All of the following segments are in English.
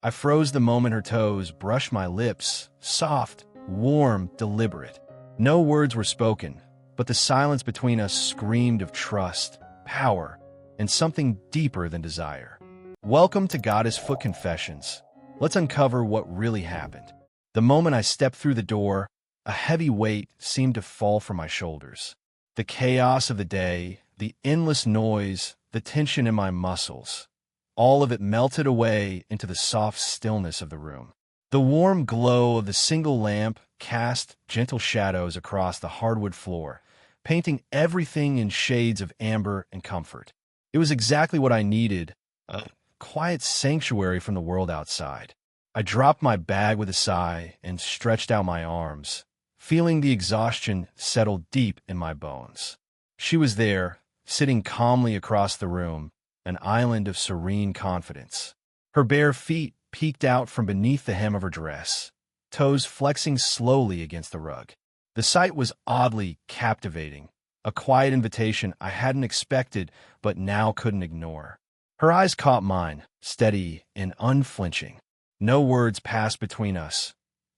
I froze the moment her toes brushed my lips, soft, warm, deliberate. No words were spoken, but the silence between us screamed of trust, power, and something deeper than desire. Welcome to Goddess Foot Confessions. Let's uncover what really happened. The moment I stepped through the door, a heavy weight seemed to fall from my shoulders. The chaos of the day, the endless noise, the tension in my muscles, all of it melted away into the soft stillness of the room. The warm glow of the single lamp cast gentle shadows across the hardwood floor, painting everything in shades of amber and comfort. It was exactly what I needed, a quiet sanctuary from the world outside. I dropped my bag with a sigh and stretched out my arms, feeling the exhaustion settle deep in my bones. She was there, sitting calmly across the room, an island of serene confidence. Her bare feet peeked out from beneath the hem of her dress, toes flexing slowly against the rug. The sight was oddly captivating, a quiet invitation I hadn't expected but now couldn't ignore. Her eyes caught mine, steady and unflinching. No words passed between us,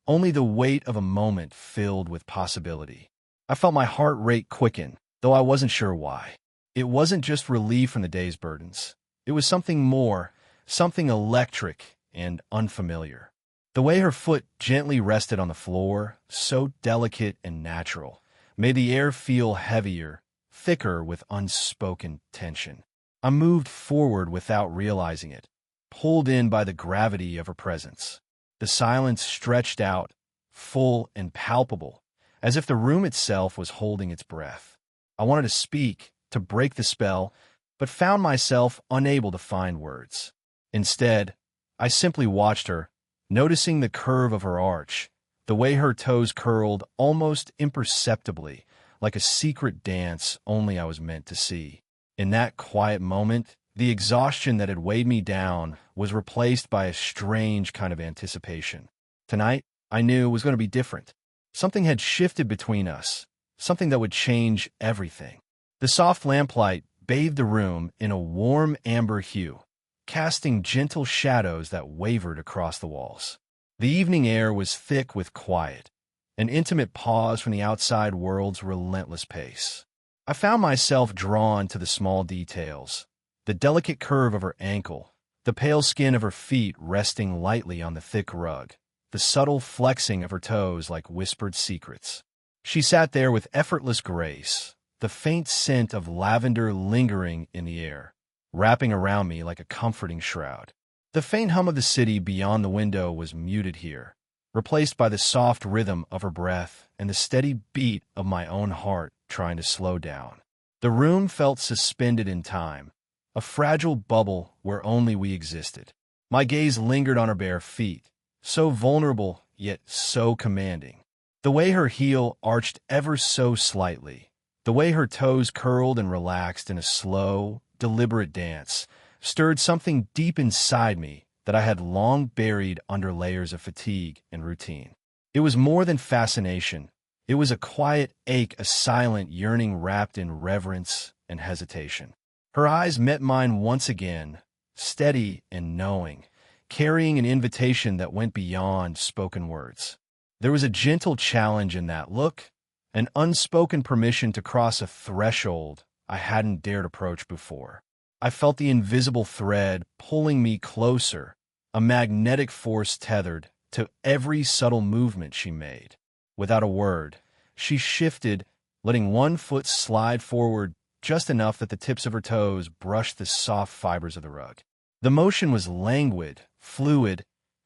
only the weight of a moment filled with possibility. I felt my heart rate quicken, though I wasn't sure why. It wasn't just relief from the day's burdens. It was something more, something electric and unfamiliar. The way her foot gently rested on the floor, so delicate and natural, made the air feel heavier, thicker with unspoken tension. I moved forward without realizing it, pulled in by the gravity of her presence. The silence stretched out, full and palpable, as if the room itself was holding its breath. I wanted to speak, to break the spell, but found myself unable to find words. Instead, I simply watched her, noticing the curve of her arch, the way her toes curled almost imperceptibly, like a secret dance only I was meant to see. In that quiet moment, the exhaustion that had weighed me down was replaced by a strange kind of anticipation. Tonight, I knew it was going to be different. Something had shifted between us, something that would change everything. The soft lamplight bathed the room in a warm amber hue, casting gentle shadows that wavered across the walls. The evening air was thick with quiet, an intimate pause from the outside world's relentless pace. I found myself drawn to the small details, the delicate curve of her ankle, the pale skin of her feet resting lightly on the thick rug, the subtle flexing of her toes like whispered secrets. She sat there with effortless grace, the faint scent of lavender lingering in the air, wrapping around me like a comforting shroud. The faint hum of the city beyond the window was muted here, replaced by the soft rhythm of her breath and the steady beat of my own heart trying to slow down. The room felt suspended in time, a fragile bubble where only we existed. My gaze lingered on her bare feet, so vulnerable yet so commanding. The way her heel arched ever so slightly, the way her toes curled and relaxed in a slow, deliberate dance, stirred something deep inside me that I had long buried under layers of fatigue and routine. It was more than fascination. It was a quiet ache, a silent yearning wrapped in reverence and hesitation. Her eyes met mine once again, steady and knowing, carrying an invitation that went beyond spoken words. There was a gentle challenge in that look, an unspoken permission to cross a threshold I hadn't dared approach before. I felt the invisible thread pulling me closer, a magnetic force tethered to every subtle movement she made. Without a word, she shifted, letting one foot slide forward just enough that the tips of her toes brushed the soft fibers of the rug. The motion was languid, fluid,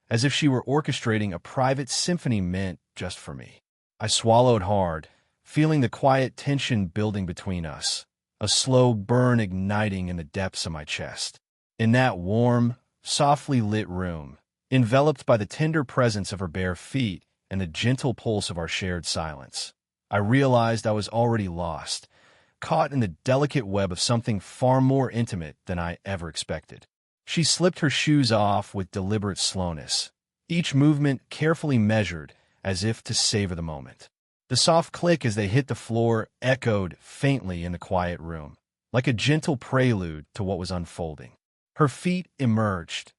as if she were orchestrating a private symphony meant just for me. I swallowed hard, feeling the quiet tension building between us, a slow burn igniting in the depths of my chest. In that warm, softly lit room, enveloped by the tender presence of her bare feet and the gentle pulse of our shared silence, I realized I was already lost, caught in the delicate web of something far more intimate than I ever expected. She slipped her shoes off with deliberate slowness, each movement carefully measured as if to savor the moment. The soft click as they hit the floor echoed faintly in the quiet room, like a gentle prelude to what was unfolding. Her feet emerged,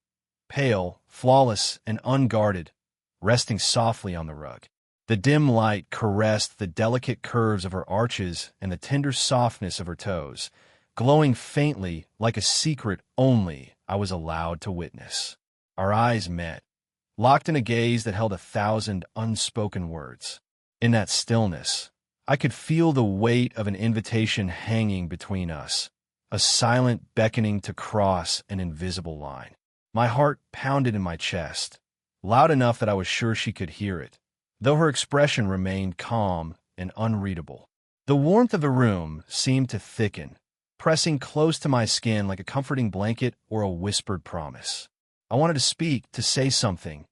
pale, flawless, and unguarded, resting softly on the rug. The dim light caressed the delicate curves of her arches and the tender softness of her toes, glowing faintly like a secret only I was allowed to witness. Our eyes met, locked in a gaze that held 1,000 unspoken words. In that stillness, I could feel the weight of an invitation hanging between us, a silent beckoning to cross an invisible line. My heart pounded in my chest, loud enough that I was sure she could hear it, though her expression remained calm and unreadable. The warmth of the room seemed to thicken, pressing close to my skin like a comforting blanket or a whispered promise. I wanted to speak, to say something,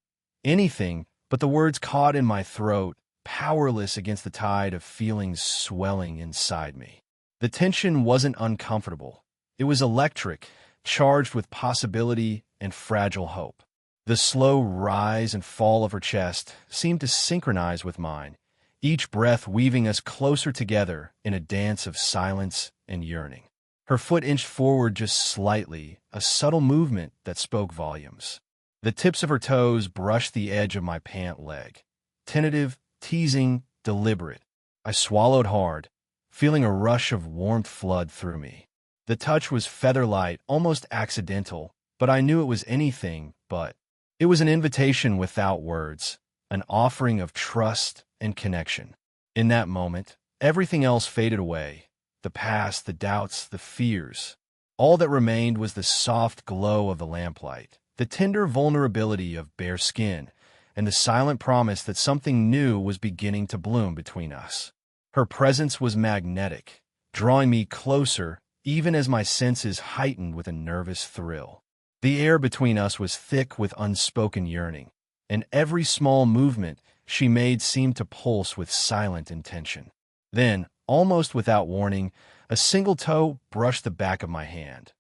anything, but the words caught in my throat, powerless against the tide of feelings swelling inside me. The tension wasn't uncomfortable. It was electric, charged with possibility and fragile hope. The slow rise and fall of her chest seemed to synchronize with mine, each breath weaving us closer together in a dance of silence and yearning. Her foot inched forward just slightly, a subtle movement that spoke volumes. The tips of her toes brushed the edge of my pant leg. Tentative, teasing, deliberate. I swallowed hard, feeling a rush of warmth flood through me. The touch was feather-light, almost accidental, but I knew it was anything but. It was an invitation without words, an offering of trust and connection. In that moment, everything else faded away. The past, the doubts, the fears. All that remained was the soft glow of the lamplight, the tender vulnerability of bare skin, and the silent promise that something new was beginning to bloom between us. Her presence was magnetic, drawing me closer even as my senses heightened with a nervous thrill. The air between us was thick with unspoken yearning, and every small movement she made seemed to pulse with silent intention. Then, almost without warning, a single toe brushed the back of my hand.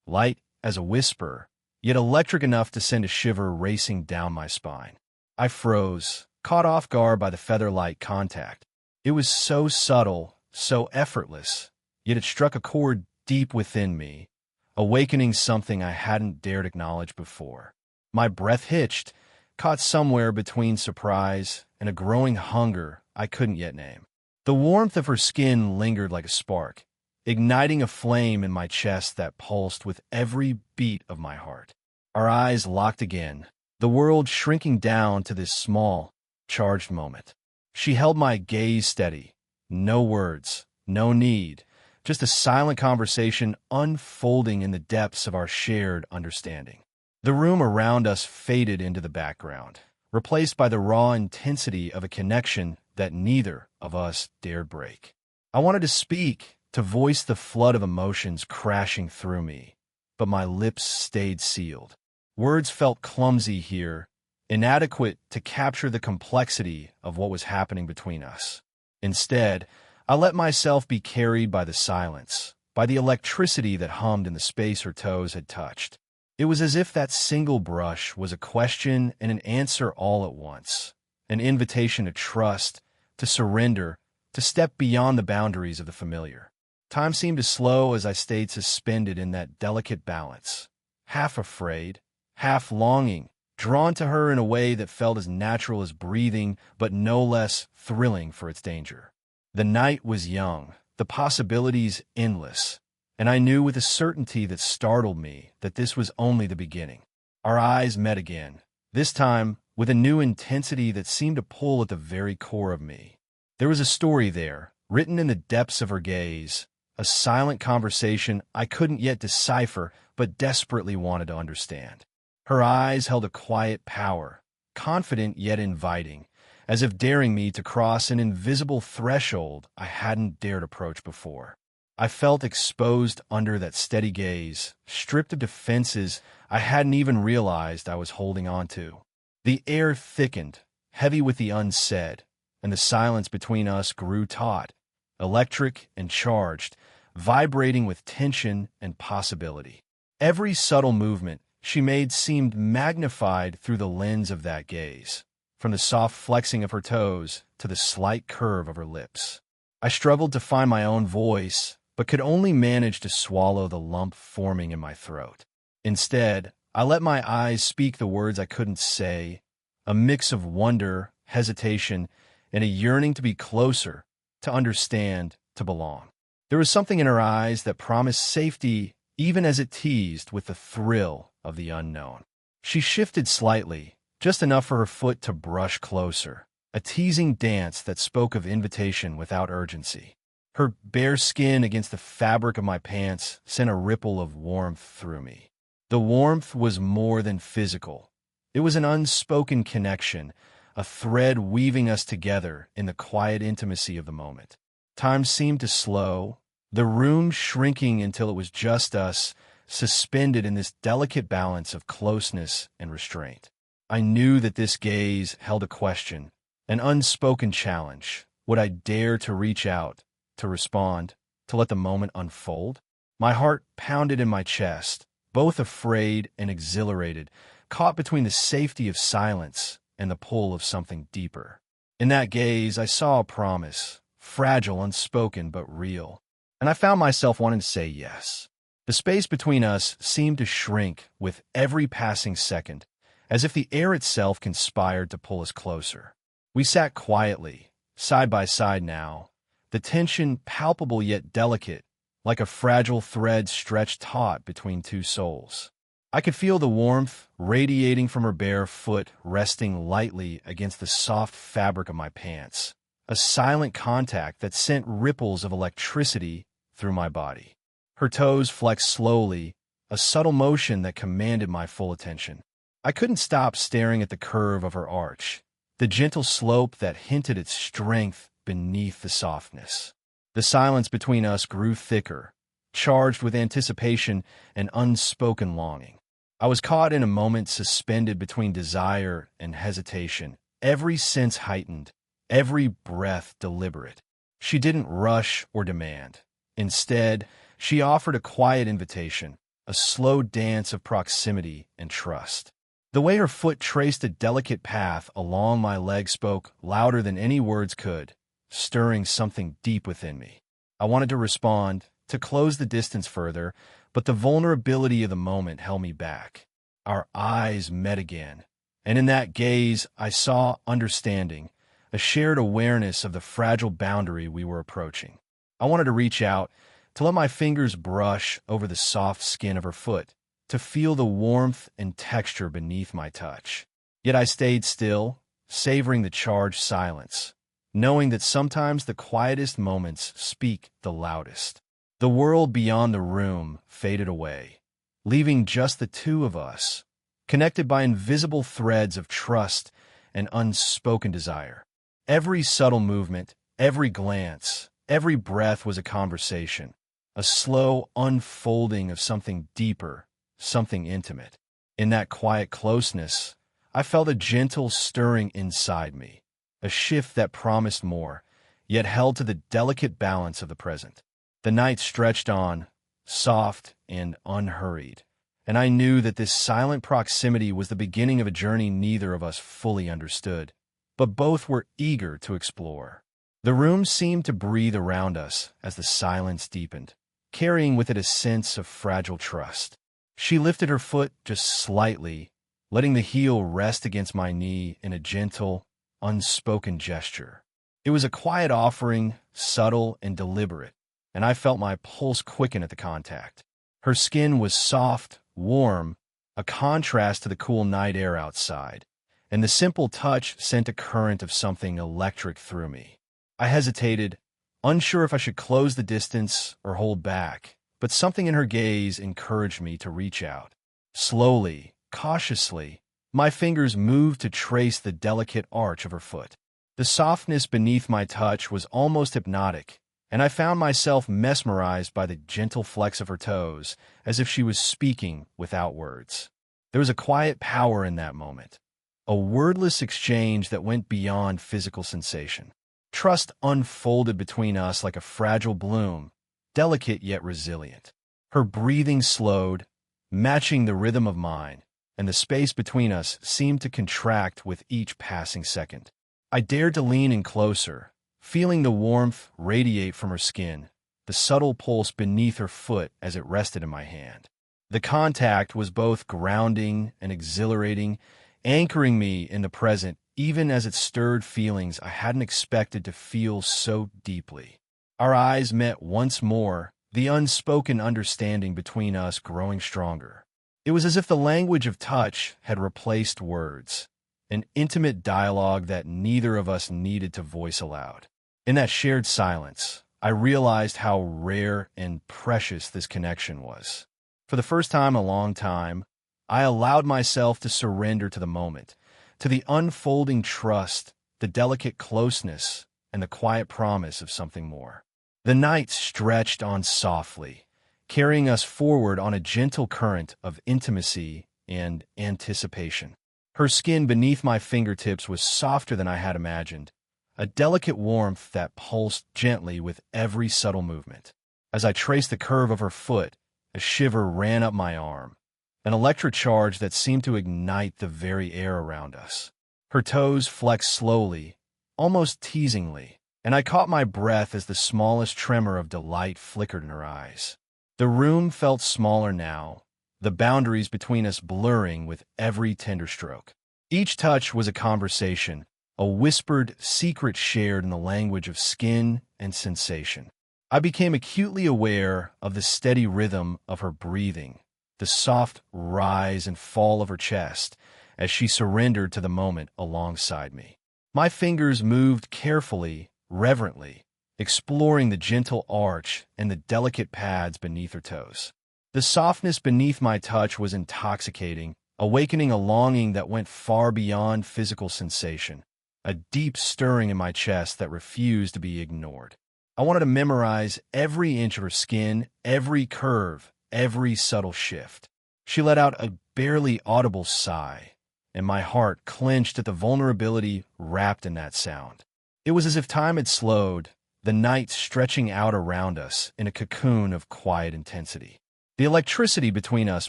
Light as a whisper, yet electric enough to send a shiver racing down my spine. I froze, caught off guard by the feather-light contact. It was so subtle, so effortless, yet it struck a chord deep within me, awakening something I hadn't dared acknowledge before. My breath hitched, caught somewhere between surprise and a growing hunger I couldn't yet name. The warmth of her skin lingered like a spark, igniting a flame in my chest that pulsed with every beat of my heart. Our eyes locked again, the world shrinking down to this small, charged moment. She held my gaze steady. No words, no need, just a silent conversation unfolding in the depths of our shared understanding. The room around us faded into the background, replaced by the raw intensity of a connection that neither of us dared break. I wanted to speak, to voice the flood of emotions crashing through me, but my lips stayed sealed. Words felt clumsy here, inadequate to capture the complexity of what was happening between us. Instead, I let myself be carried by the silence, by the electricity that hummed in the space her toes had touched. It was as if that single brush was a question and an answer all at once, an invitation to trust, to surrender, to step beyond the boundaries of the familiar. Time seemed to slow as I stayed suspended in that delicate balance, half afraid, half longing, drawn to her in a way that felt as natural as breathing, but no less thrilling for its danger. The night was young, the possibilities endless, and I knew with a certainty that startled me that this was only the beginning. Our eyes met again, this time with a new intensity that seemed to pull at the very core of me. There was a story there, written in the depths of her gaze, a silent conversation I couldn't yet decipher but desperately wanted to understand. Her eyes held a quiet power, confident yet inviting, as if daring me to cross an invisible threshold I hadn't dared approach before. I felt exposed under that steady gaze, stripped of defenses I hadn't even realized I was holding on to. The air thickened, heavy with the unsaid, and the silence between us grew taut, electric and charged, vibrating with tension and possibility. Every subtle movement she made seemed magnified through the lens of that gaze, from the soft flexing of her toes to the slight curve of her lips. I struggled to find my own voice, but could only manage to swallow the lump forming in my throat. Instead, I let my eyes speak the words I couldn't say, a mix of wonder, hesitation, and a yearning to be closer, to understand, to belong. There was something in her eyes that promised safety even as it teased with the thrill of the unknown. She shifted slightly, just enough for her foot to brush closer, a teasing dance that spoke of invitation without urgency. Her bare skin against the fabric of my pants sent a ripple of warmth through me. The warmth was more than physical. It was an unspoken connection, a thread weaving us together in the quiet intimacy of the moment. Time seemed to slow, the room shrinking until it was just us, suspended in this delicate balance of closeness and restraint. I knew that this gaze held a question, an unspoken challenge. Would I dare to reach out, to respond, to let the moment unfold? My heart pounded in my chest, both afraid and exhilarated, caught between the safety of silence and the pull of something deeper. In that gaze, I saw a promise, fragile, unspoken, but real, and I found myself wanting to say yes. The space between us seemed to shrink with every passing second, as if the air itself conspired to pull us closer. We sat quietly, side by side now, the tension palpable yet delicate, like a fragile thread stretched taut between two souls. I could feel the warmth radiating from her bare foot resting lightly against the soft fabric of my pants, a silent contact that sent ripples of electricity through my body. Her toes flexed slowly, a subtle motion that commanded my full attention. I couldn't stop staring at the curve of her arch, the gentle slope that hinted at strength beneath the softness. The silence between us grew thicker, charged with anticipation and unspoken longing. I was caught in a moment suspended between desire and hesitation, every sense heightened, every breath deliberate. She didn't rush or demand. Instead, she offered a quiet invitation, a slow dance of proximity and trust. The way her foot traced a delicate path along my leg spoke louder than any words could, stirring something deep within me. I wanted to respond, to close the distance further, but the vulnerability of the moment held me back. Our eyes met again, and in that gaze I saw understanding, a shared awareness of the fragile boundary we were approaching. I wanted to reach out, to let my fingers brush over the soft skin of her foot, to feel the warmth and texture beneath my touch. Yet I stayed still, savoring the charged silence, knowing that sometimes the quietest moments speak the loudest. The world beyond the room faded away, leaving just the two of us, connected by invisible threads of trust and unspoken desire. Every subtle movement, every glance, every breath was a conversation, a slow unfolding of something deeper, something intimate. In that quiet closeness, I felt a gentle stirring inside me, a shift that promised more, yet held to the delicate balance of the present. The night stretched on, soft and unhurried, and I knew that this silent proximity was the beginning of a journey neither of us fully understood, but both were eager to explore. The room seemed to breathe around us as the silence deepened, carrying with it a sense of fragile trust. She lifted her foot just slightly, letting the heel rest against my knee in a gentle, unspoken gesture. It was a quiet offering, subtle and deliberate, and I felt my pulse quicken at the contact. Her skin was soft, warm, a contrast to the cool night air outside, and the simple touch sent a current of something electric through me. I hesitated, unsure if I should close the distance or hold back, but something in her gaze encouraged me to reach out. Slowly, cautiously, my fingers moved to trace the delicate arch of her foot. The softness beneath my touch was almost hypnotic, and I found myself mesmerized by the gentle flex of her toes, as if she was speaking without words. There was a quiet power in that moment, a wordless exchange that went beyond physical sensation. Trust unfolded between us like a fragile bloom, delicate yet resilient. Her breathing slowed, matching the rhythm of mine, and the space between us seemed to contract with each passing second. I dared to lean in closer, feeling the warmth radiate from her skin, the subtle pulse beneath her foot as it rested in my hand. The contact was both grounding and exhilarating, anchoring me in the present even as it stirred feelings I hadn't expected to feel so deeply. Our eyes met once more, the unspoken understanding between us growing stronger. It was as if the language of touch had replaced words, an intimate dialogue that neither of us needed to voice aloud. In that shared silence, I realized how rare and precious this connection was. For the first time in a long time, I allowed myself to surrender to the moment, to the unfolding trust, the delicate closeness, and the quiet promise of something more. The night stretched on softly, carrying us forward on a gentle current of intimacy and anticipation. Her skin beneath my fingertips was softer than I had imagined, a delicate warmth that pulsed gently with every subtle movement. As I traced the curve of her foot, a shiver ran up my arm, an electric charge that seemed to ignite the very air around us. Her toes flexed slowly, almost teasingly, and I caught my breath as the smallest tremor of delight flickered in her eyes. The room felt smaller now, the boundaries between us blurring with every tender stroke. Each touch was a conversation, a whispered secret shared in the language of skin and sensation. I became acutely aware of the steady rhythm of her breathing, the soft rise and fall of her chest as she surrendered to the moment alongside me. My fingers moved carefully, reverently, exploring the gentle arch and the delicate pads beneath her toes. The softness beneath my touch was intoxicating, awakening a longing that went far beyond physical sensation, a deep stirring in my chest that refused to be ignored. I wanted to memorize every inch of her skin, every curve, every subtle shift. She let out a barely audible sigh, and my heart clenched at the vulnerability wrapped in that sound. It was as if time had slowed, the night stretching out around us in a cocoon of quiet intensity. The electricity between us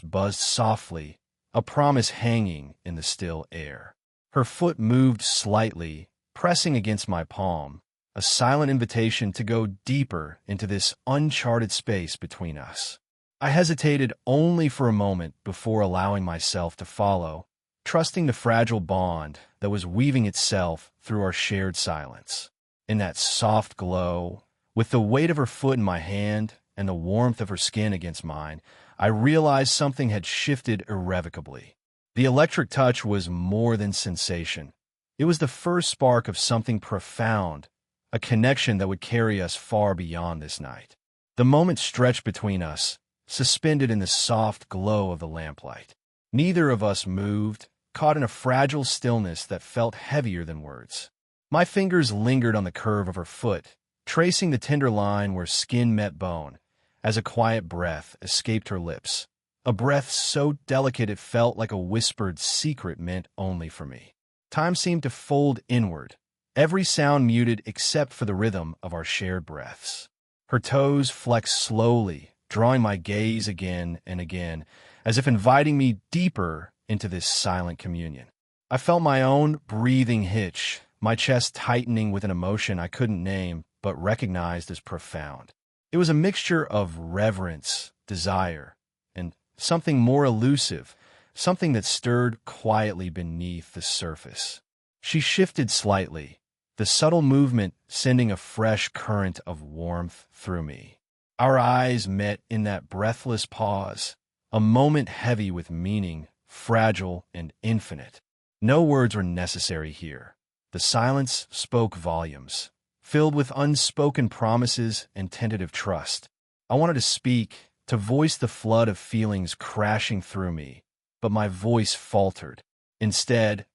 buzzed softly, a promise hanging in the still air. Her foot moved slightly, pressing against my palm, a silent invitation to go deeper into this uncharted space between us. I hesitated only for a moment before allowing myself to follow, trusting the fragile bond that was weaving itself through our shared silence. In that soft glow, with the weight of her foot in my hand and the warmth of her skin against mine, I realized something had shifted irrevocably. The electric touch was more than sensation. It was the first spark of something profound, a connection that would carry us far beyond this night. The moment stretched between us, suspended in the soft glow of the lamplight. Neither of us moved, caught in a fragile stillness that felt heavier than words. My fingers lingered on the curve of her foot, tracing the tender line where skin met bone, as a quiet breath escaped her lips, a breath so delicate it felt like a whispered secret meant only for me. Time seemed to fold inward, every sound muted except for the rhythm of our shared breaths. Her toes flexed slowly, drawing my gaze again and again, as if inviting me deeper into this silent communion. I felt my own breathing hitch, my chest tightening with an emotion I couldn't name but recognized as profound. It was a mixture of reverence, desire, and something more elusive, something that stirred quietly beneath the surface. She shifted slightly, the subtle movement sending a fresh current of warmth through me. Our eyes met in that breathless pause, a moment heavy with meaning, fragile and infinite. No words were necessary here. The silence spoke volumes, filled with unspoken promises and tentative trust. I wanted to speak, to voice the flood of feelings crashing through me, but my voice faltered. Instead,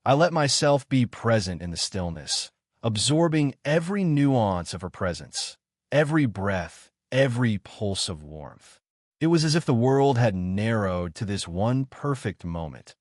I let myself be present in the stillness, absorbing every nuance of her presence, every breath, every pulse of warmth. It was as if the world had narrowed to this one perfect moment,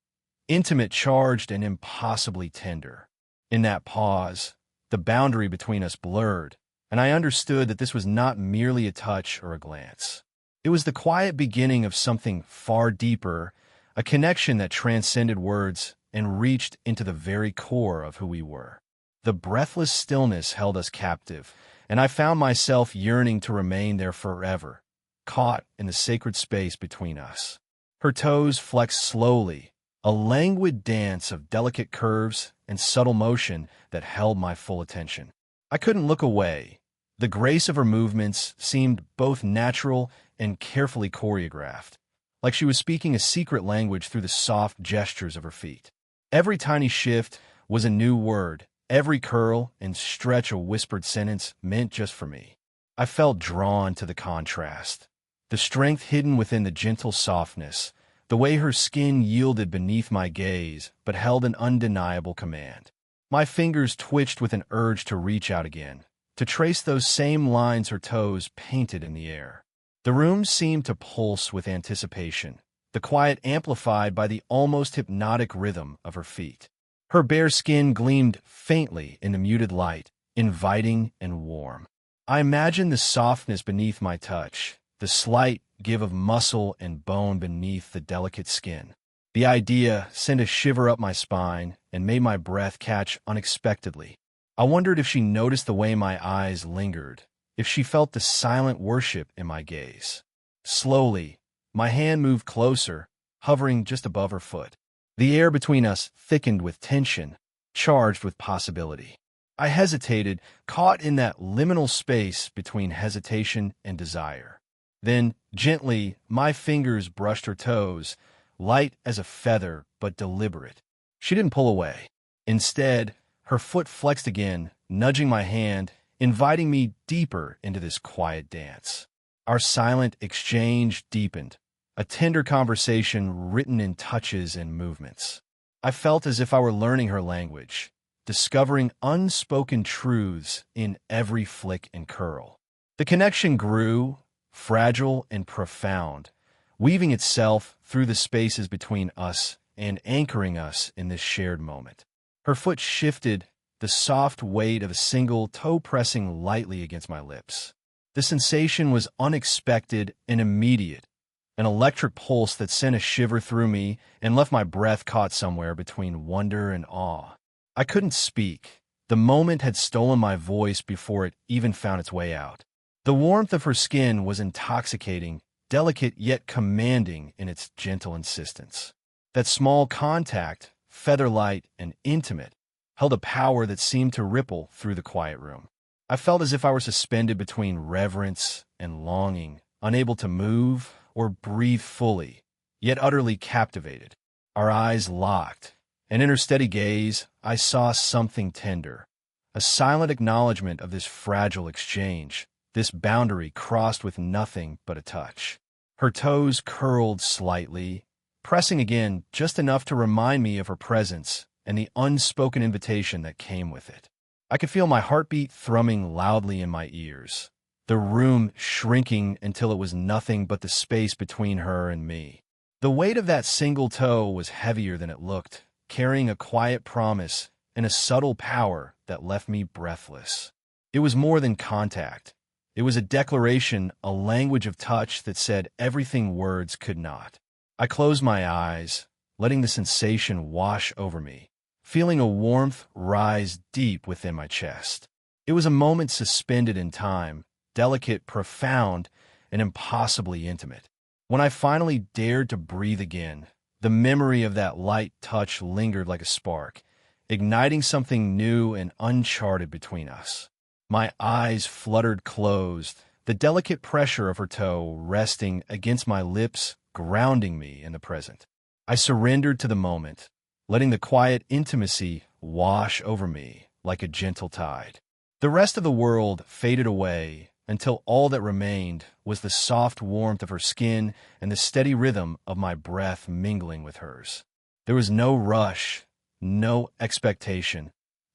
intimate, charged, and impossibly tender. In that pause, the boundary between us blurred, and I understood that this was not merely a touch or a glance. It was the quiet beginning of something far deeper, a connection that transcended words and reached into the very core of who we were. The breathless stillness held us captive, and I found myself yearning to remain there forever, caught in the sacred space between us. Her toes flexed slowly, a languid dance of delicate curves and subtle motion that held my full attention. I couldn't look away. The grace of her movements seemed both natural and carefully choreographed, like she was speaking a secret language through the soft gestures of her feet. Every tiny shift was a new word, every curl and stretch a whispered sentence meant just for me. I felt drawn to the contrast, the strength hidden within the gentle softness, the way her skin yielded beneath my gaze but held an undeniable command. My fingers twitched with an urge to reach out again, to trace those same lines her toes painted in the air. The room seemed to pulse with anticipation, the quiet amplified by the almost hypnotic rhythm of her feet. Her bare skin gleamed faintly in the muted light, inviting and warm. I imagined the softness beneath my touch, the slight give of muscle and bone beneath the delicate skin. The idea sent a shiver up my spine and made my breath catch unexpectedly. I wondered if she noticed the way my eyes lingered, if she felt the silent worship in my gaze. Slowly, my hand moved closer, hovering just above her foot. The air between us thickened with tension, charged with possibility. I hesitated, caught in that liminal space between hesitation and desire. Then, gently, my fingers brushed her toes, light as a feather but deliberate. She didn't pull away. Instead, her foot flexed again, nudging my hand, inviting me deeper into this quiet dance. Our silent exchange deepened, a tender conversation written in touches and movements. I felt as if I were learning her language, discovering unspoken truths in every flick and curl. The connection grew, fragile and profound, weaving itself through the spaces between us and anchoring us in this shared moment. Her foot shifted, the soft weight of a single toe pressing lightly against my lips. The sensation was unexpected and immediate, an electric pulse that sent a shiver through me and left my breath caught somewhere between wonder and awe. I couldn't speak. The moment had stolen my voice before it even found its way out. The warmth of her skin was intoxicating, delicate yet commanding in its gentle insistence. That small contact, feather-light and intimate, held a power that seemed to ripple through the quiet room. I felt as if I were suspended between reverence and longing, unable to move or breathe fully, yet utterly captivated. Our eyes locked, and in her steady gaze, I saw something tender, a silent acknowledgement of this fragile exchange, this boundary crossed with nothing but a touch. Her toes curled slightly, pressing again just enough to remind me of her presence and the unspoken invitation that came with it. I could feel my heartbeat thrumming loudly in my ears, the room shrinking until it was nothing but the space between her and me. The weight of that single toe was heavier than it looked, carrying a quiet promise and a subtle power that left me breathless. It was more than contact. It was a declaration, a language of touch that said everything words could not. I closed my eyes, letting the sensation wash over me, feeling a warmth rise deep within my chest. It was a moment suspended in time, delicate, profound, and impossibly intimate. When I finally dared to breathe again, the memory of that light touch lingered like a spark, igniting something new and uncharted between us. My eyes fluttered closed, the delicate pressure of her toe resting against my lips, grounding me in the present. I surrendered to the moment, letting the quiet intimacy wash over me like a gentle tide. The rest of the world faded away until all that remained was the soft warmth of her skin and the steady rhythm of my breath mingling with hers. There was no rush, no expectation,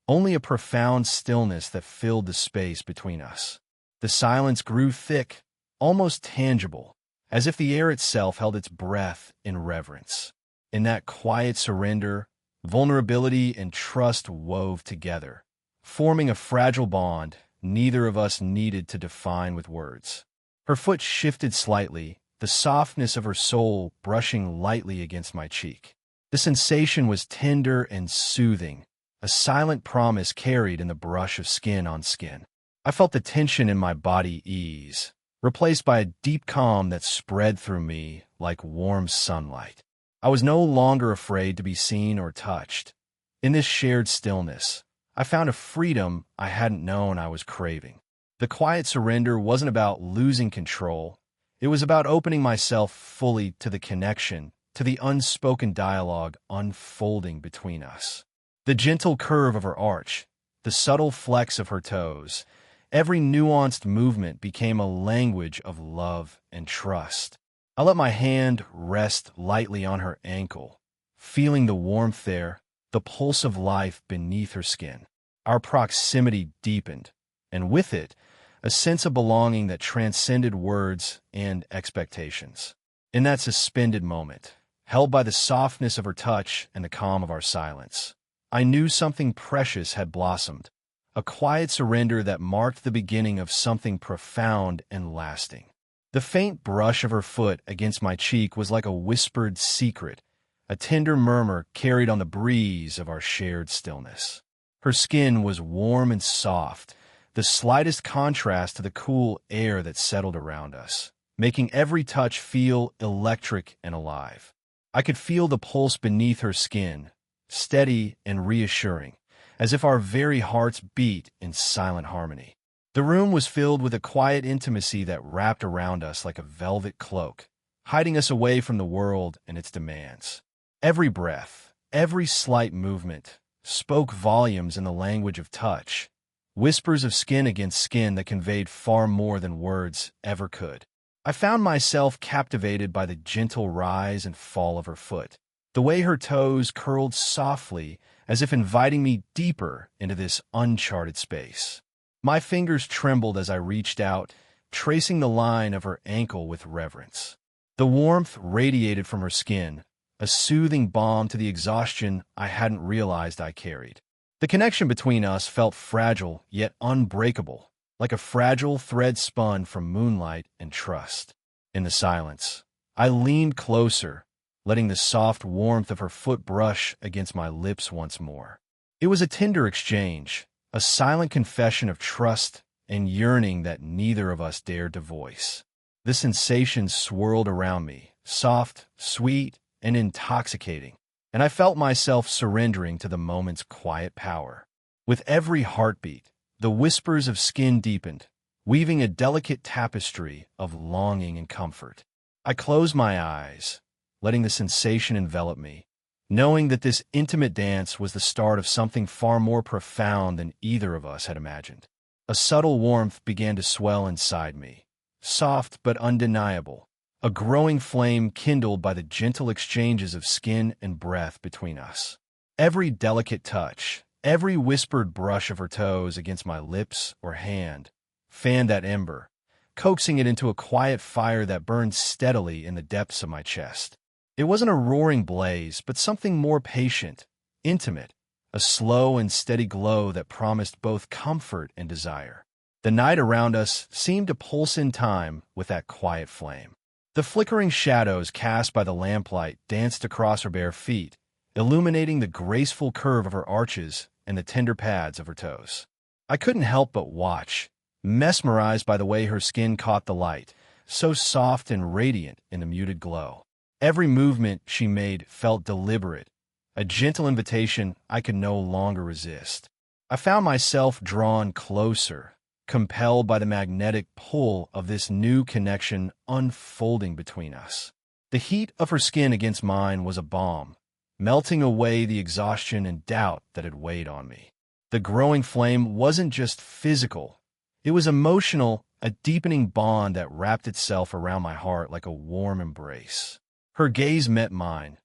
only a profound stillness that filled the space between us. The silence grew thick, almost tangible, as if the air itself held its breath in reverence. In that quiet surrender, vulnerability and trust wove together, forming a fragile bond neither of us needed to define with words. Her foot shifted slightly, the softness of her sole brushing lightly against my cheek. The sensation was tender and soothing, a silent promise carried in the brush of skin on skin. I felt the tension in my body ease, replaced by a deep calm that spread through me like warm sunlight. I was no longer afraid to be seen or touched. In this shared stillness, I found a freedom I hadn't known I was craving. The quiet surrender wasn't about losing control. It was about opening myself fully to the connection, to the unspoken dialogue unfolding between us. The gentle curve of her arch, the subtle flex of her toes, every nuanced movement became a language of love and trust. I let my hand rest lightly on her ankle, feeling the warmth there, the pulse of life beneath her skin. Our proximity deepened, and with it, a sense of belonging that transcended words and expectations. In that suspended moment, held by the softness of her touch and the calm of our silence, I knew something precious had blossomed, a quiet surrender that marked the beginning of something profound and lasting. The faint brush of her foot against my cheek was like a whispered secret, a tender murmur carried on the breeze of our shared stillness. Her skin was warm and soft, the slightest contrast to the cool air that settled around us, making every touch feel electric and alive. I could feel the pulse beneath her skin, steady and reassuring, as if our very hearts beat in silent harmony. The room was filled with a quiet intimacy that wrapped around us like a velvet cloak, hiding us away from the world and its demands. Every breath, every slight movement, spoke volumes in the language of touch, whispers of skin against skin that conveyed far more than words ever could. I found myself captivated by the gentle rise and fall of her foot, the way her toes curled softly as if inviting me deeper into this uncharted space. My fingers trembled as I reached out, tracing the line of her ankle with reverence. The warmth radiated from her skin, a soothing balm to the exhaustion I hadn't realized I carried. The connection between us felt fragile yet unbreakable, like a fragile thread spun from moonlight and trust. In the silence, I leaned closer, letting the soft warmth of her foot brush against my lips once more. It was a tender exchange, a silent confession of trust and yearning that neither of us dared to voice. The sensations swirled around me, soft, sweet, and intoxicating, and I felt myself surrendering to the moment's quiet power. With every heartbeat, the whispers of skin deepened, weaving a delicate tapestry of longing and comfort. I closed my eyes, letting the sensation envelop me, knowing that this intimate dance was the start of something far more profound than either of us had imagined. A subtle warmth began to swell inside me, soft but undeniable, a growing flame kindled by the gentle exchanges of skin and breath between us. Every delicate touch, every whispered brush of her toes against my lips or hand, fanned that ember, coaxing it into a quiet fire that burned steadily in the depths of my chest. It wasn't a roaring blaze, but something more patient, intimate, a slow and steady glow that promised both comfort and desire. The night around us seemed to pulse in time with that quiet flame. The flickering shadows cast by the lamplight danced across her bare feet, illuminating the graceful curve of her arches and the tender pads of her toes. I couldn't help but watch, mesmerized by the way her skin caught the light, so soft and radiant in the muted glow. Every movement she made felt deliberate, a gentle invitation I could no longer resist. I found myself drawn closer, compelled by the magnetic pull of this new connection unfolding between us. The heat of her skin against mine was a balm, melting away the exhaustion and doubt that had weighed on me. The growing flame wasn't just physical, it was emotional, a deepening bond that wrapped itself around my heart like a warm embrace. Her gaze met mine,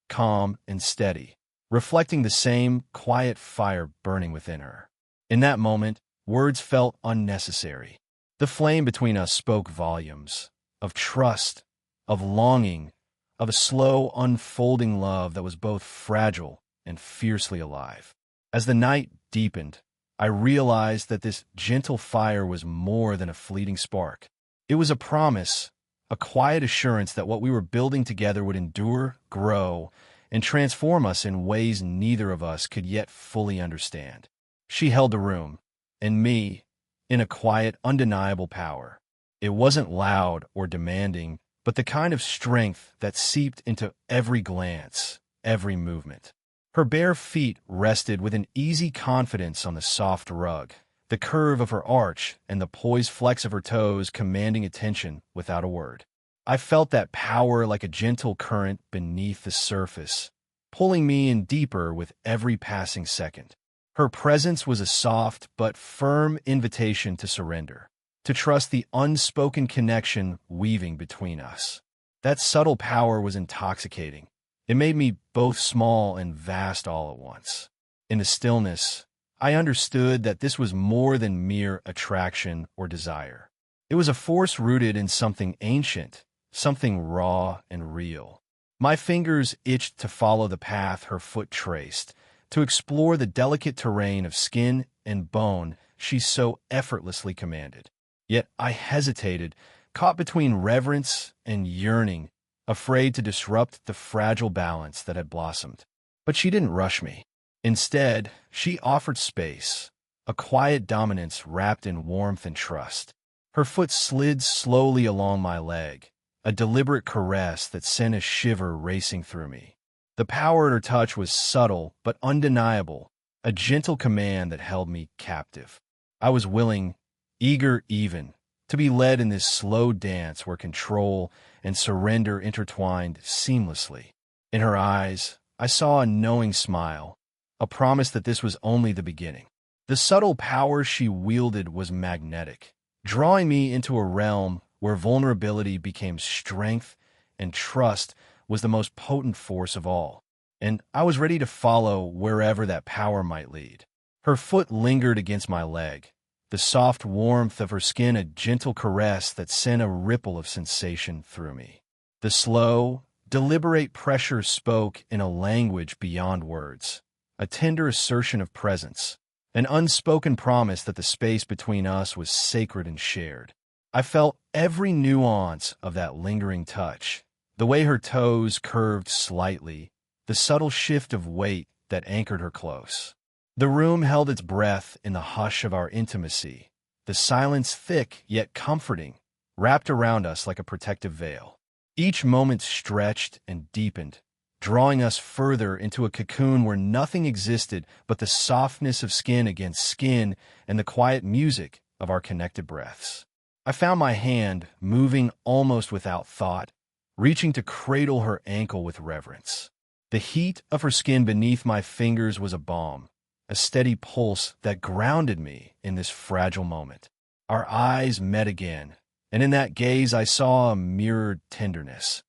calm and steady, reflecting the same quiet fire burning within her. In that moment, words felt unnecessary. The flame between us spoke volumes, of trust, of longing, of a slow, unfolding love that was both fragile and fiercely alive. As the night deepened, I realized that this gentle fire was more than a fleeting spark. It was a promise, a quiet assurance that what we were building together would endure, grow, and transform us in ways neither of us could yet fully understand. She held the room, and me, in a quiet, undeniable power. It wasn't loud or demanding, but the kind of strength that seeped into every glance, every movement. Her bare feet rested with an easy confidence on the soft rug, the curve of her arch and the poised flex of her toes commanding attention without a word. I felt that power like a gentle current beneath the surface, pulling me in deeper with every passing second. Her presence was a soft but firm invitation to surrender, to trust the unspoken connection weaving between us. That subtle power was intoxicating. It made me both small and vast all at once. In the stillness, I understood that this was more than mere attraction or desire. It was a force rooted in something ancient, something raw and real. My fingers itched to follow the path her foot traced, to explore the delicate terrain of skin and bone she so effortlessly commanded. Yet I hesitated, caught between reverence and yearning, afraid to disrupt the fragile balance that had blossomed. But she didn't rush me. Instead, she offered space, a quiet dominance wrapped in warmth and trust. Her foot slid slowly along my leg, a deliberate caress that sent a shiver racing through me. The power in her touch was subtle but undeniable, a gentle command that held me captive. I was willing, eager even, to be led in this slow dance where control and surrender intertwined seamlessly. In her eyes, I saw a knowing smile, a promise that this was only the beginning. The subtle power she wielded was magnetic, drawing me into a realm where vulnerability became strength and trust was the most potent force of all. And I was ready to follow wherever that power might lead. Her foot lingered against my leg, the soft warmth of her skin a gentle caress that sent a ripple of sensation through me. The slow, deliberate pressure spoke in a language beyond words, a tender assertion of presence, an unspoken promise that the space between us was sacred and shared. I felt every nuance of that lingering touch, the way her toes curved slightly, the subtle shift of weight that anchored her close. The room held its breath in the hush of our intimacy, the silence thick yet comforting, wrapped around us like a protective veil. Each moment stretched and deepened, drawing us further into a cocoon where nothing existed but the softness of skin against skin and the quiet music of our connected breaths. I found my hand moving almost without thought, reaching to cradle her ankle with reverence. The heat of her skin beneath my fingers was a balm, a steady pulse that grounded me in this fragile moment. Our eyes met again, and in that gaze I saw a mirrored tenderness,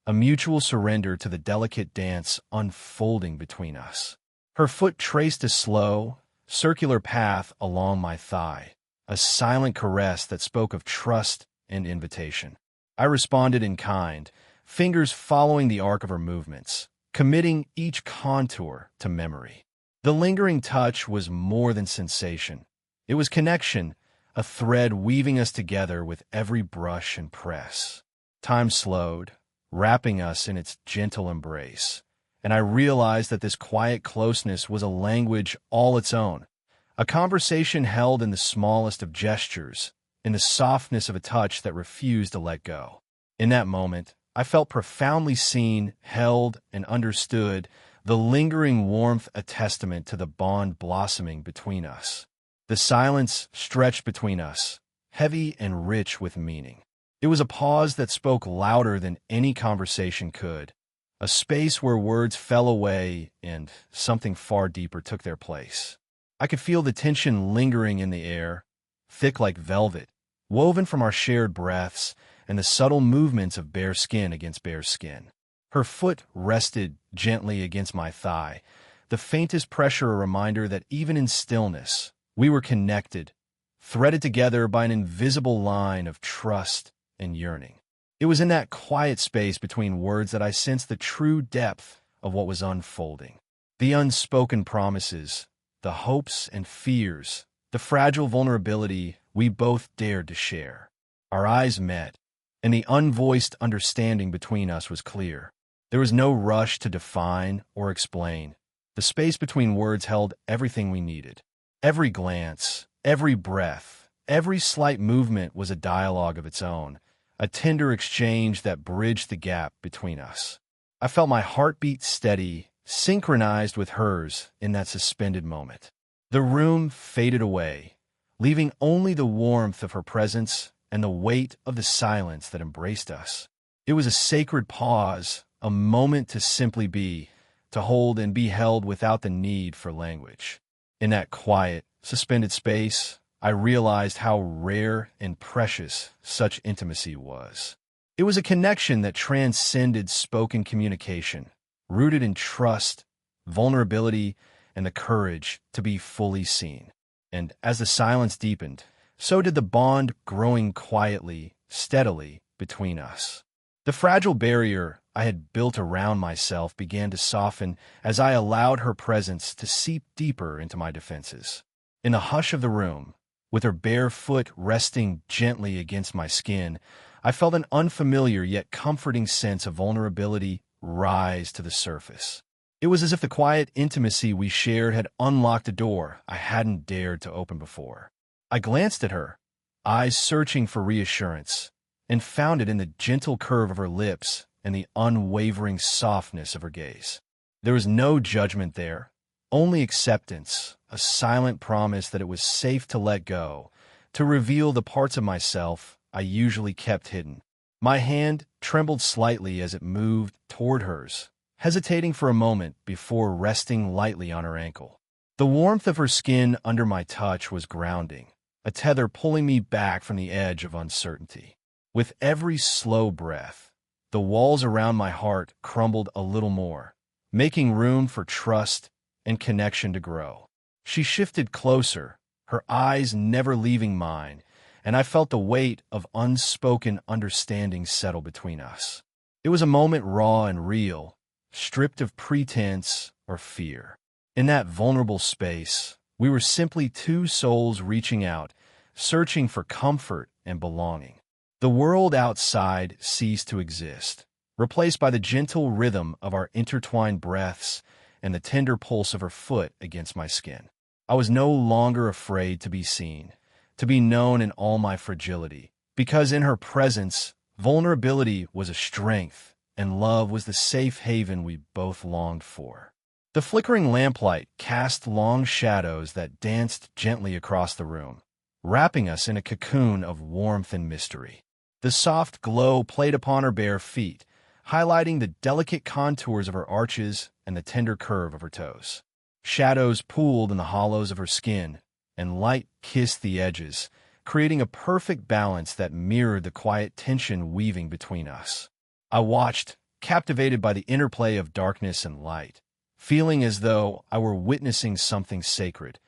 a mutual surrender to the delicate dance unfolding between us. Her foot traced a slow, circular path along my thigh, a silent caress that spoke of trust and invitation. I responded in kind, fingers following the arc of her movements, committing each contour to memory. The lingering touch was more than sensation. It was connection, a thread weaving us together with every brush and press. Time slowed, wrapping us in its gentle embrace, and I realized that this quiet closeness was a language all its own, a conversation held in the smallest of gestures, in the softness of a touch that refused to let go. In that moment, I felt profoundly seen, held, and understood, the lingering warmth a testament to the bond blossoming between us. The silence stretched between us, heavy and rich with meaning. It was a pause that spoke louder than any conversation could, a space where words fell away and something far deeper took their place. I could feel the tension lingering in the air, thick like velvet, woven from our shared breaths and the subtle movements of bare skin against bare skin. Her foot rested gently against my thigh, the faintest pressure a reminder that even in stillness, we were connected, threaded together by an invisible line of trust and yearning. It was in that quiet space between words that I sensed the true depth of what was unfolding. The unspoken promises, the hopes and fears, the fragile vulnerability we both dared to share. Our eyes met, and the unvoiced understanding between us was clear. There was no rush to define or explain. The space between words held everything we needed. Every glance, every breath, Every slight movement was a dialogue of its own, a tender exchange that bridged the gap between us. I felt my heartbeat steady, synchronized with hers in that suspended moment. The room faded away, leaving only the warmth of her presence and the weight of the silence that embraced us. It was a sacred pause, a moment to simply be, to hold and be held without the need for language. In that quiet, suspended space, I realized how rare and precious such intimacy was. It was a connection that transcended spoken communication, rooted in trust, vulnerability, and the courage to be fully seen. And as the silence deepened, so did the bond growing quietly, steadily between us. The fragile barrier I had built around myself began to soften as I allowed her presence to seep deeper into my defenses. In the hush of the room, with her bare foot resting gently against my skin, I felt an unfamiliar yet comforting sense of vulnerability rise to the surface. It was as if the quiet intimacy we shared had unlocked a door I hadn't dared to open before. I glanced at her, eyes searching for reassurance, and found it in the gentle curve of her lips and the unwavering softness of her gaze. There was no judgment there, only acceptance, a silent promise that it was safe to let go, to reveal the parts of myself I usually kept hidden. My hand trembled slightly as it moved toward hers, hesitating for a moment before resting lightly on her ankle. The warmth of her skin under my touch was grounding, a tether pulling me back from the edge of uncertainty. With every slow breath, the walls around my heart crumbled a little more, making room for trust and connection to grow. She shifted closer, her eyes never leaving mine, and I felt the weight of unspoken understanding settle between us. It was a moment raw and real, stripped of pretense or fear. In that vulnerable space, we were simply two souls reaching out, searching for comfort and belonging. The world outside ceased to exist, replaced by the gentle rhythm of our intertwined breaths and the tender pulse of her foot against my skin. I was no longer afraid to be seen, to be known in all my fragility, because in her presence, vulnerability was a strength, and love was the safe haven we both longed for. The flickering lamplight cast long shadows that danced gently across the room, wrapping us in a cocoon of warmth and mystery. The soft glow played upon her bare feet, highlighting the delicate contours of her arches and the tender curve of her toes. Shadows pooled in the hollows of her skin, and light kissed the edges, creating a perfect balance that mirrored the quiet tension weaving between us. I watched, captivated by the interplay of darkness and light, feeling as though I were witnessing something sacred,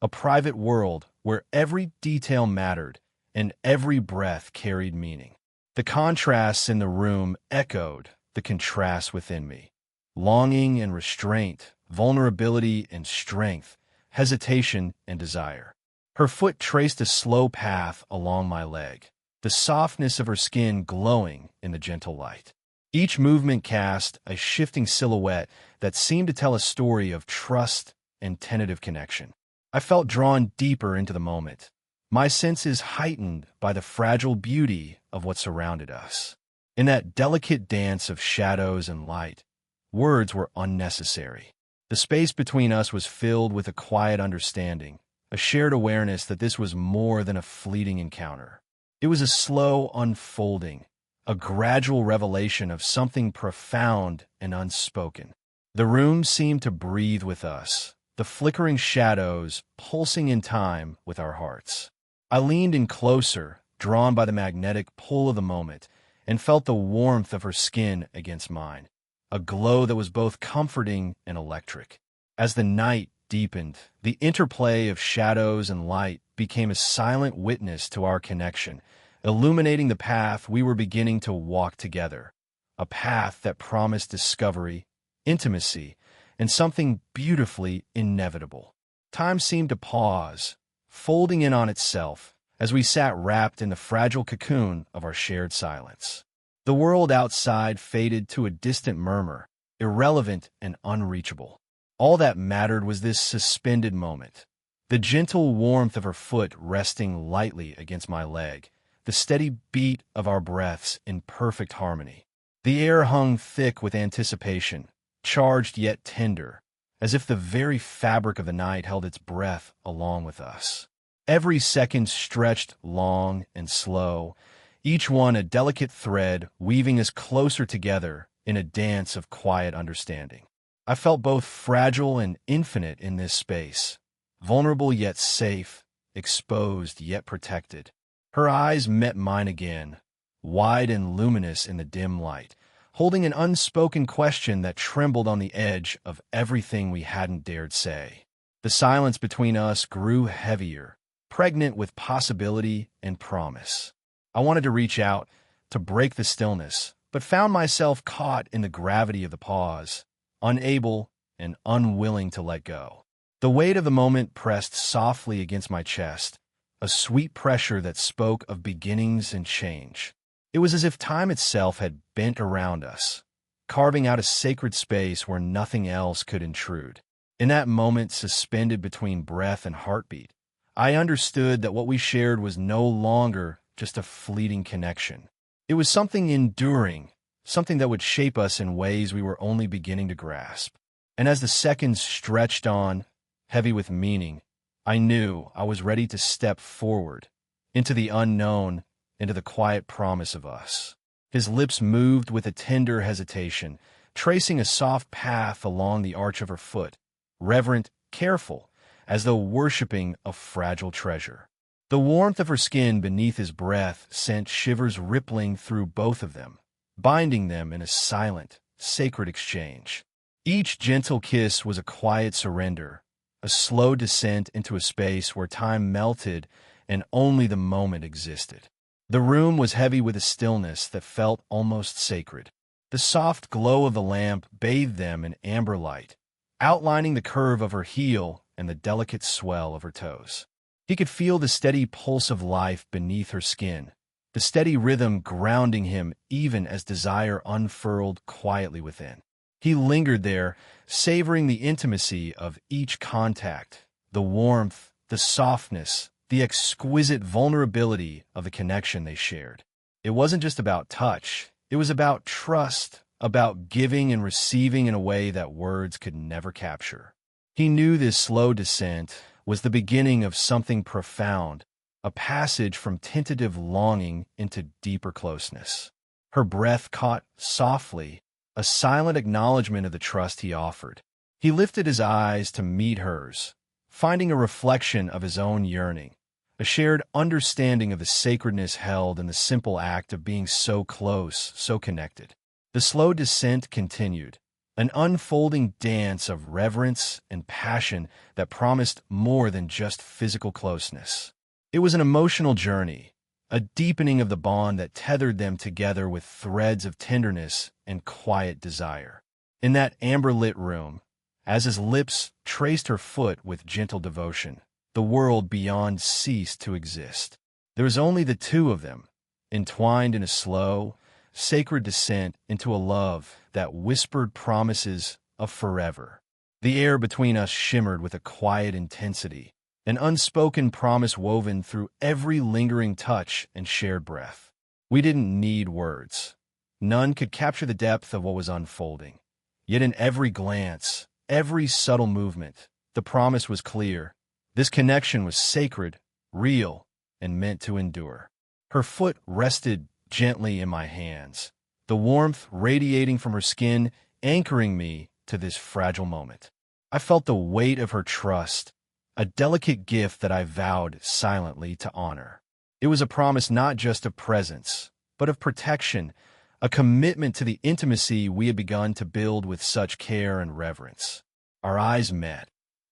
a private world where every detail mattered and every breath carried meaning. The contrasts in the room echoed the contrasts within me. Longing and restraint, vulnerability and strength, hesitation and desire. Her foot traced a slow path along my leg, the softness of her skin glowing in the gentle light. Each movement cast a shifting silhouette that seemed to tell a story of trust and tentative connection. I felt drawn deeper into the moment, my senses heightened by the fragile beauty of what surrounded us. In that delicate dance of shadows and light, words were unnecessary. The space between us was filled with a quiet understanding, a shared awareness that this was more than a fleeting encounter. It was a slow unfolding, a gradual revelation of something profound and unspoken. The room seemed to breathe with us, the flickering shadows pulsing in time with our hearts. I leaned in closer, drawn by the magnetic pull of the moment, and felt the warmth of her skin against mine, a glow that was both comforting and electric. As the night deepened, the interplay of shadows and light became a silent witness to our connection, illuminating the path we were beginning to walk together, a path that promised discovery, intimacy, and something beautifully inevitable. Time seemed to pause, folding in on itself, as we sat wrapped in the fragile cocoon of our shared silence. The world outside faded to a distant murmur, irrelevant and unreachable. All that mattered was this suspended moment, The gentle warmth of her foot resting lightly against my leg, the steady beat of our breaths in perfect harmony. The air hung thick with anticipation, charged yet tender, as if the very fabric of the night held its breath along with us. Every second stretched long and slow, each one a delicate thread weaving us closer together in a dance of quiet understanding. I felt both fragile and infinite in this space, vulnerable yet safe, exposed yet protected. Her eyes met mine again, wide and luminous in the dim light, holding an unspoken question that trembled on the edge of everything we hadn't dared say. The silence between us grew heavier, pregnant with possibility and promise. I wanted to reach out, to break the stillness, but found myself caught in the gravity of the pause, unable and unwilling to let go. The weight of the moment pressed softly against my chest, a sweet pressure that spoke of beginnings and change. It was as if time itself had bent around us, carving out a sacred space where nothing else could intrude. In that moment, suspended between breath and heartbeat, I understood that what we shared was no longer just a fleeting connection. It was something enduring, something that would shape us in ways we were only beginning to grasp. And as the seconds stretched on, heavy with meaning, I knew I was ready to step forward, into the unknown, into the quiet promise of us. His lips moved with a tender hesitation, tracing a soft path along the arch of her foot, reverent, careful, as though worshipping a fragile treasure. The warmth of her skin beneath his breath sent shivers rippling through both of them, binding them in a silent, sacred exchange. Each gentle kiss was a quiet surrender, a slow descent into a space where time melted and only the moment existed. The room was heavy with a stillness that felt almost sacred. The soft glow of the lamp bathed them in amber light, outlining the curve of her heel and the delicate swell of her toes. He could feel the steady pulse of life beneath her skin, the steady rhythm grounding him even as desire unfurled quietly within. He lingered there, savoring the intimacy of each contact, the warmth, the softness, the exquisite vulnerability of the connection they shared. It wasn't just about touch, it was about trust, about giving and receiving in a way that words could never capture. He knew this slow descent was the beginning of something profound, a passage from tentative longing into deeper closeness. Her breath caught softly, a silent acknowledgement of the trust he offered. He lifted his eyes to meet hers, finding a reflection of his own yearning, a shared understanding of the sacredness held in the simple act of being so close, so connected. The slow descent continued, an unfolding dance of reverence and passion that promised more than just physical closeness. It was an emotional journey, a deepening of the bond that tethered them together with threads of tenderness and quiet desire. In that amber-lit room, as his lips traced her foot with gentle devotion, the world beyond ceased to exist. There was only the two of them, entwined in a slow, sacred descent into a love that whispered promises of forever. The air between us shimmered with a quiet intensity, an unspoken promise woven through every lingering touch and shared breath. We didn't need words. None could capture the depth of what was unfolding. Yet in every glance, every subtle movement, the promise was clear. This connection was sacred, real, and meant to endure. Her foot rested gently in my hands, the warmth radiating from her skin, anchoring me to this fragile moment. I felt the weight of her trust, a delicate gift that I vowed silently to honor. It was a promise not just of presence, but of protection, a commitment to the intimacy we had begun to build with such care and reverence. Our eyes met,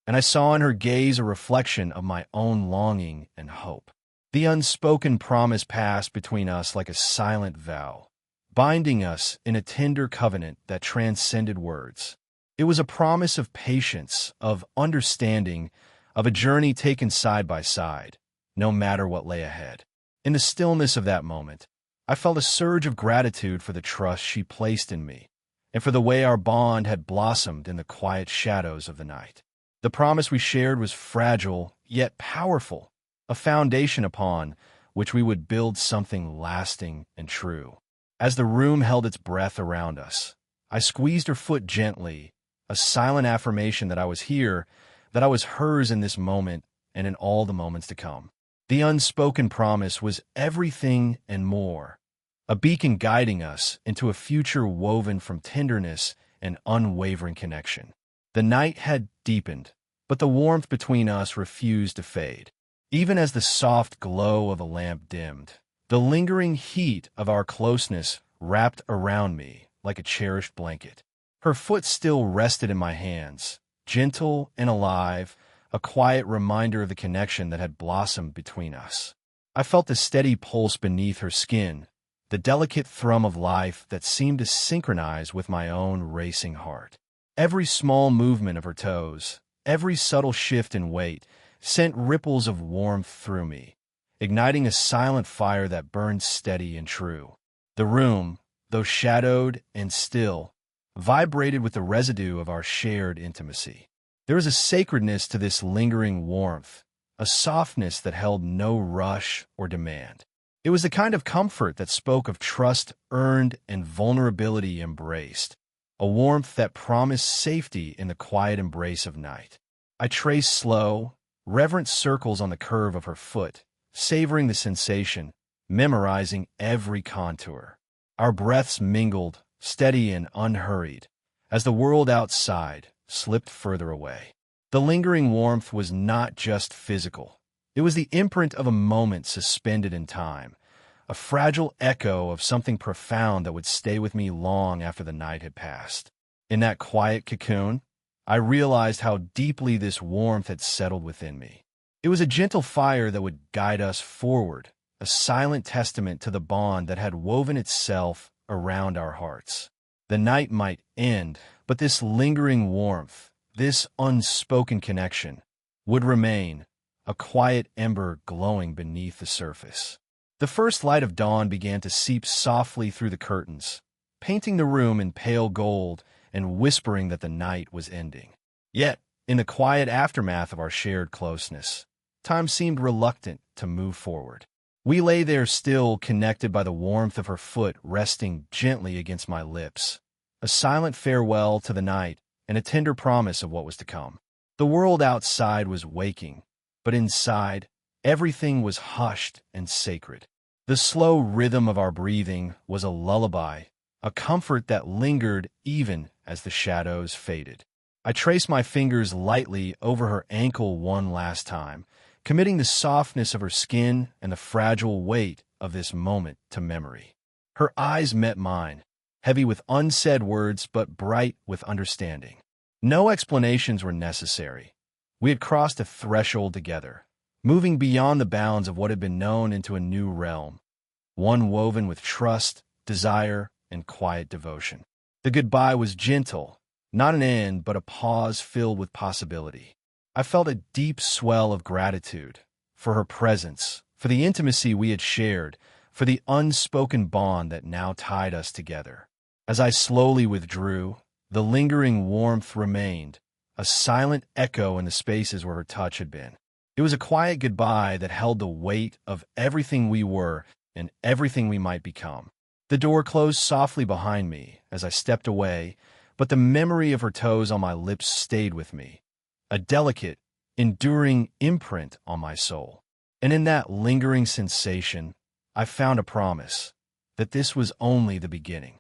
and I saw in her gaze a reflection of my own longing and hope. The unspoken promise passed between us like a silent vow, binding us in a tender covenant that transcended words. It was a promise of patience, of understanding, of a journey taken side by side, no matter what lay ahead. In the stillness of that moment, I felt a surge of gratitude for the trust she placed in me, and for the way our bond had blossomed in the quiet shadows of the night. The promise we shared was fragile, yet powerful, a foundation upon which we would build something lasting and true. As the room held its breath around us, I squeezed her foot gently, a silent affirmation that I was here, that I was hers in this moment and in all the moments to come. The unspoken promise was everything and more, a beacon guiding us into a future woven from tenderness and unwavering connection. The night had deepened, but the warmth between us refused to fade. Even as the soft glow of a lamp dimmed, the lingering heat of our closeness wrapped around me like a cherished blanket. Her foot still rested in my hands, gentle and alive, a quiet reminder of the connection that had blossomed between us. I felt the steady pulse beneath her skin, the delicate thrum of life that seemed to synchronize with my own racing heart. Every small movement of her toes, every subtle shift in weight, sent ripples of warmth through me, igniting a silent fire that burned steady and true. The room, though shadowed and still, vibrated with the residue of our shared intimacy. There was a sacredness to this lingering warmth, a softness that held no rush or demand. It was the kind of comfort that spoke of trust earned and vulnerability embraced, a warmth that promised safety in the quiet embrace of night. I traced slow, reverent circles on the curve of her foot, savoring the sensation, memorizing every contour. Our breaths mingled, steady and unhurried, as the world outside slipped further away. The lingering warmth was not just physical. It was the imprint of a moment suspended in time, a fragile echo of something profound that would stay with me long after the night had passed. In that quiet cocoon, I realized how deeply this warmth had settled within me. It was a gentle fire that would guide us forward, a silent testament to the bond that had woven itself around our hearts. The night might end, but this lingering warmth, this unspoken connection, would remain, a quiet ember glowing beneath the surface. The first light of dawn began to seep softly through the curtains, painting the room in pale gold and whispering that the night was ending. Yet, in the quiet aftermath of our shared closeness, time seemed reluctant to move forward. We lay there still, connected by the warmth of her foot resting gently against my lips, a silent farewell to the night and a tender promise of what was to come. The world outside was waking, but inside, everything was hushed and sacred. The slow rhythm of our breathing was a lullaby, a comfort that lingered even as the shadows faded. I traced my fingers lightly over her ankle one last time, committing the softness of her skin and the fragile weight of this moment to memory. Her eyes met mine, heavy with unsaid words but bright with understanding. No explanations were necessary. We had crossed a threshold together, moving beyond the bounds of what had been known into a new realm, one woven with trust, desire, and quiet devotion. The goodbye was gentle, not an end, but a pause filled with possibility. I felt a deep swell of gratitude for her presence, for the intimacy we had shared, for the unspoken bond that now tied us together. As I slowly withdrew, the lingering warmth remained, a silent echo in the spaces where her touch had been. It was a quiet goodbye that held the weight of everything we were and everything we might become. The door closed softly behind me as I stepped away, but the memory of her toes on my lips stayed with me, a delicate, enduring imprint on my soul. And in that lingering sensation, I found a promise that this was only the beginning.